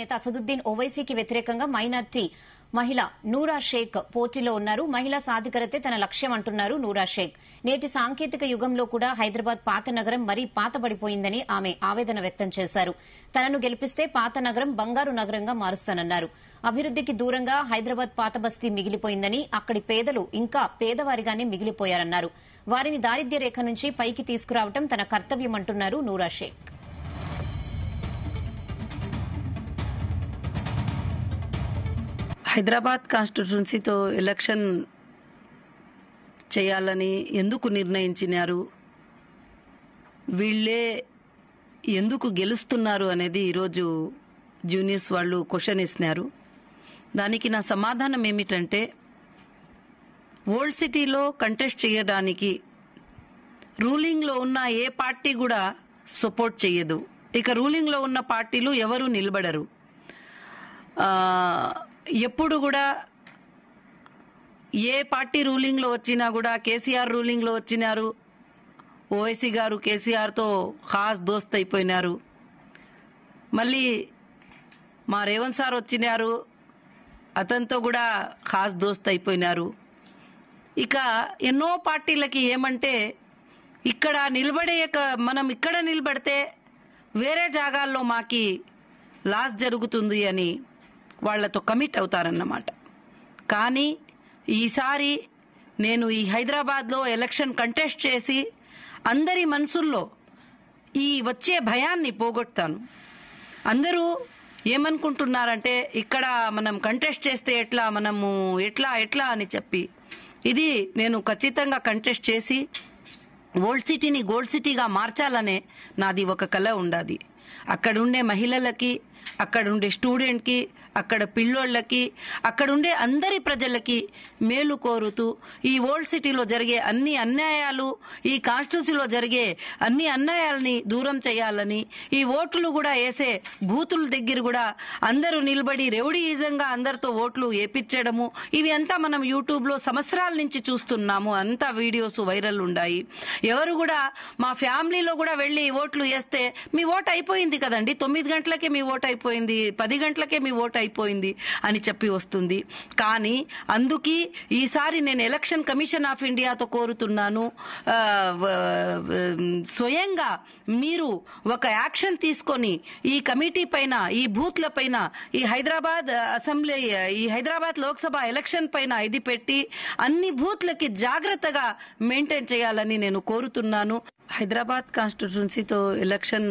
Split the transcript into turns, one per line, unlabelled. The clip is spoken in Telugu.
అధినేత అసదుద్దీన్ ఓవైసీకి వ్యతిరేకంగా మైనార్టీ మహిళ నూరా షేక్ పోటీలో ఉన్నారు. మహిళా సాధికారతే తన లక్ష్యం అంటున్నారు నూరా షేక్. నేటి సాంకేతిక యుగంలో కూడా హైదరాబాద్ పాత నగరం మరీ పాతబడిపోయిందని ఆమె ఆవేదన వ్యక్తం చేశారు. తనను గెలిపిస్తే పాత నగరం బంగారు నగరంగా మారుస్తానన్నారు. అభివృద్దికి దూరంగా హైదరాబాద్ పాత బస్తీ మిగిలిపోయిందని, అక్కడి పేదలు ఇంకా పేదవారిగానే మిగిలిపోయారన్నారు. వారిని దారిద్ర్య రేఖ నుంచి పైకి తీసుకురావడం తన కర్తవ్యమంటున్నారు నూరా షేక్.
హైదరాబాద్ కాన్స్టిట్యున్సీతో ఎలక్షన్ చేయాలని ఎందుకు నిర్ణయించినారు, వీళ్ళే ఎందుకు గెలుస్తున్నారు అనేది ఈరోజు జూనియర్స్ వాళ్ళు క్వశ్చన్ ఇస్తున్నారు. దానికి నా సమాధానం ఏమిటంటే, ఓల్డ్ సిటీలో కంటెస్ట్ చేయడానికి రూలింగ్లో ఉన్న ఏ పార్టీ కూడా సపోర్ట్ చేయదు. ఇక రూలింగ్లో ఉన్న పార్టీలు ఎవరు నిలబడరు. ఎప్పుడు కూడా ఏ పార్టీ రూలింగ్లో వచ్చినా కూడా, కేసీఆర్ రూలింగ్లో వచ్చినారు, ఓవైసీ గారు కేసీఆర్తో ఖాస్ దోస్త్ అయిపోయినారు. మళ్ళీ మా రేవంత్ సార్ వచ్చినారు, అతనితో కూడా ఖాస్ దోస్త్ అయిపోయినారు. ఇక ఎన్నో పార్టీలకి ఏమంటే, ఇక్కడ మనం ఇక్కడ నిలబడితే వేరే జాగాల్లో మాకి లాస్ జరుగుతుంది అని వాళ్లతో కమిట్ అవుతారన్నమాట. కానీ ఈసారి నేను ఈ హైదరాబాద్లో ఎలక్షన్ కంటెస్ట్ చేసి అందరి మనసుల్లో ఈ వచ్చే భయాన్ని పోగొడతాను. అందరూ ఏమనుకుంటున్నారంటే, ఇక్కడ మనం కంటెస్ట్ చేస్తే ఎట్లా అని చెప్పి, ఇది నేను ఖచ్చితంగా కంటెస్ట్ చేసి ఓల్డ్ సిటీని గోల్డ్ సిటీగా మార్చాలనే నాది ఒక కల ఉండాది. అక్కడుండే మహిళలకి, అక్కడుండే స్టూడెంట్కి, అక్కడ పిల్లోళ్ళకి, అక్కడుండే అందరి ప్రజలకి మేలు కోరుతూ ఈ ఓల్డ్ సిటీలో జరిగే అన్ని అన్యాయాలు, ఈ కాన్స్టిట్యూన్సీలో జరిగే అన్ని అన్యాయాలని దూరం చేయాలని, ఈ ఓట్లు కూడా వేసే బూతుల దగ్గర కూడా అందరూ నిలబడి రౌడీయిజంగా అందరితో ఓట్లు వేపించడము, ఇవి అంతా మనం యూట్యూబ్లో సంవత్సరాల నుంచి చూస్తున్నాము. అంతా వీడియోస్ వైరల్ ఉన్నాయి. ఎవరు కూడా మా ఫ్యామిలీలో కూడా వెళ్ళి ఓట్లు వేస్తే, మీ ఓటు అయిపోయింది కదండి, 9 గంటలకే మీ ఓటు అయిపోయింది, 10 గంటలకే మీ ఓటు అయిపోయింది అని చెప్పి వస్తుంది. కానీ అందుకే ఈసారి నేను ఎలక్షన్ కమిషన్ ఆఫ్ ఇండియాతో కోరుతున్నాను, స్వయంగా మీరు ఒక యాక్షన్ తీసుకొని ఈ కమిటీ పైన, ఈ బూత్ల పైన, ఈ హైదరాబాద్ అసెంబ్లీ, ఈ హైదరాబాద్ లోక్సభ ఎలక్షన్ పైన ఇది పెట్టి అన్ని బూత్లకి జాగ్రత్తగా మెయింటైన్ చేయాలని నేను కోరుతున్నాను. హైదరాబాద్ కాన్స్టిట్యున్సీతో ఎలక్షన్